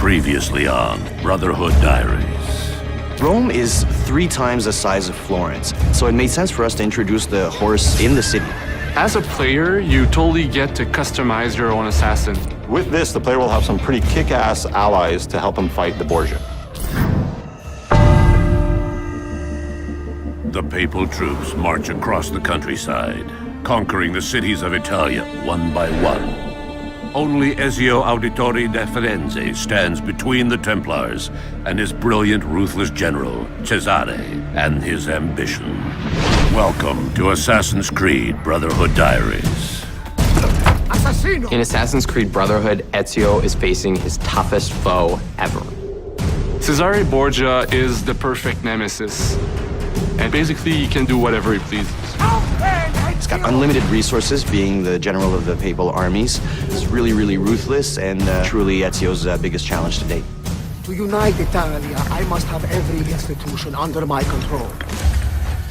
Previously on Brotherhood Diaries. Rome is 3 times the size of Florence, so it made sense for us to introduce the horse in the city. As a player, you totally get to customize your own assassin. With this, the player will have some pretty kick-ass allies to help him fight the Borgia. The papal troops march across the countryside, conquering the cities of Italia one by one. Only Ezio Auditore da Firenze stands between the Templars and his brilliant, ruthless general, Cesare, and his ambition. Welcome to Assassin's Creed Brotherhood Diaries. In Assassin's Creed Brotherhood, Ezio is facing his toughest foe ever. Cesare Borgia is the perfect nemesis. And basically, he can do whatever he pleases. He's got unlimited resources, being the general of the papal armies. He's really ruthless, and truly Ezio's biggest challenge to date. To unite Italia, I must have every institution under my control.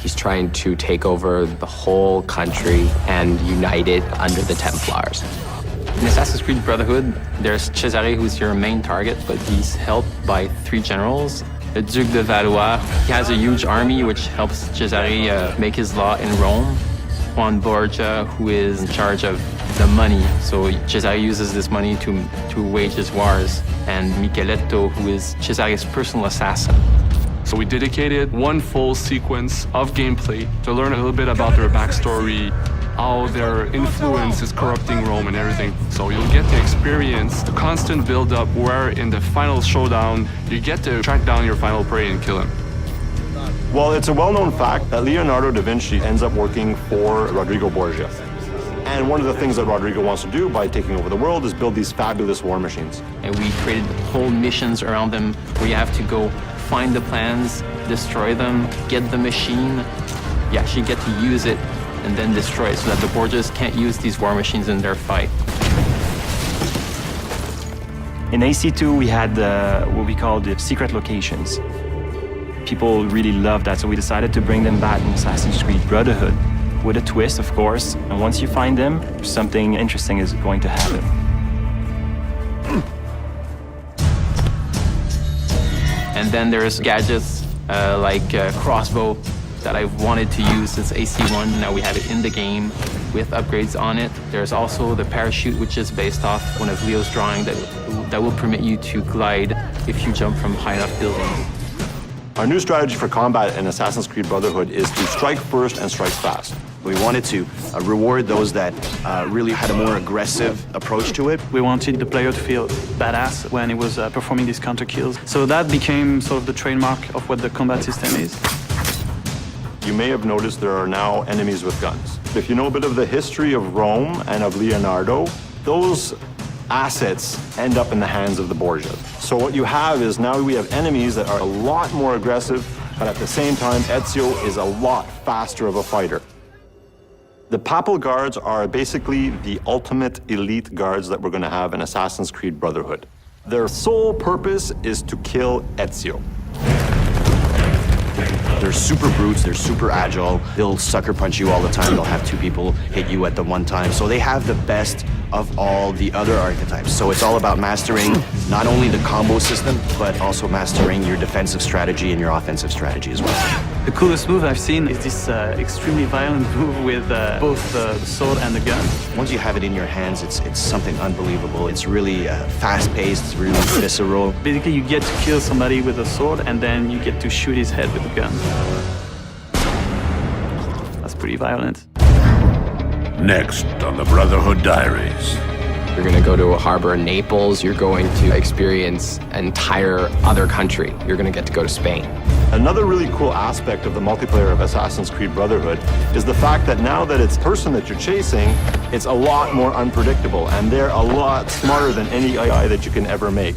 He's trying to take over the whole country and unite it under the Templars. In Assassin's Creed Brotherhood, there's Cesare, who's your main target, but he's helped by 3 generals. The Duke de Valois, he has a huge army which helps Cesare make his law in Rome. Juan Borgia, who is in charge of the money, so Cesare uses this money to wage his wars. And Micheletto, who is Cesare's personal assassin. So we dedicated one full sequence of gameplay to learn a little bit about their backstory, how their influence is corrupting Rome and everything. So you'll get to experience the constant build-up where in the final showdown, you get to track down your final prey and kill him. Well, it's a well-known fact that Leonardo da Vinci ends up working for Rodrigo Borgia. And one of the things that Rodrigo wants to do by taking over the world is build these fabulous war machines. And we created whole missions around them where you have to go find the plans, destroy them, get the machine. You actually get to use it and then destroy it so that the Borgias can't use these war machines in their fight. In AC2, we had what we call the secret locations. People really loved that, so we decided to bring them back in Assassin's Creed Brotherhood with a twist, of course. And once you find them, something interesting is going to happen. And then there's gadgets like crossbow that I've wanted to use since AC1. Now we have it in the game with upgrades on it. There's also the parachute, which is based off one of Leo's drawing that will permit you to glide if you jump from high enough buildings. Our new strategy for combat in Assassin's Creed Brotherhood is to strike first and strike fast. We wanted to reward those that really had a more aggressive approach to it. We wanted the player to feel badass when he was performing these counter kills. So that became sort of the trademark of what the combat system is. You may have noticed there are now enemies with guns. If you know a bit of the history of Rome and of Leonardo, those assets end up in the hands of the Borgias. So what you have is now we have enemies that are a lot more aggressive, but at the same time, Ezio is a lot faster of a fighter. The Papal Guards are basically the ultimate elite guards that we're going to have in Assassin's Creed Brotherhood. Their sole purpose is to kill Ezio. They're super brutes, they're super agile, they'll sucker punch you all the time, they'll have 2 people hit you at the one time. So they have the best of all the other archetypes. So it's all about mastering not only the combo system, but also mastering your defensive strategy and your offensive strategy as well. The coolest move I've seen is this extremely violent move with both the sword and the gun. Once you have it in your hands, it's something unbelievable. It's really fast-paced, it's really visceral. Basically, you get to kill somebody with a sword, and then you get to shoot his head with a gun. That's pretty violent. Next on the Brotherhood Diaries. You're going to go to a harbor in Naples. You're going to experience an entire other country. You're going to get to go to Spain. Another really cool aspect of the multiplayer of Assassin's Creed Brotherhood is the fact that now that it's the person that you're chasing, it's a lot more unpredictable, and they're a lot smarter than any AI that you can ever make.